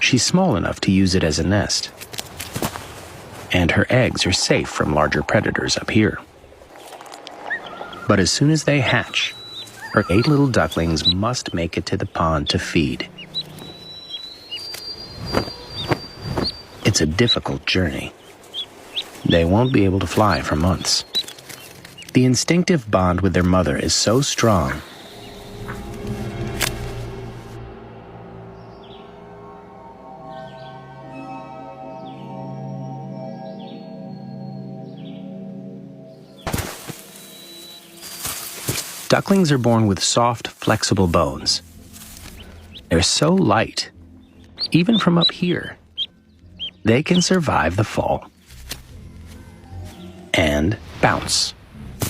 She's small enough to use it as a nest, and her eggs are safe from larger predators up here. But as soon as they hatch, her 8 little ducklings must make it to the pond to feed. It's a difficult journey. They won't be able to fly for months. The instinctive bond with their mother is so strong ducklings are born with soft, flexible bones. They're so light, even from up here, they can survive the fall and bounce.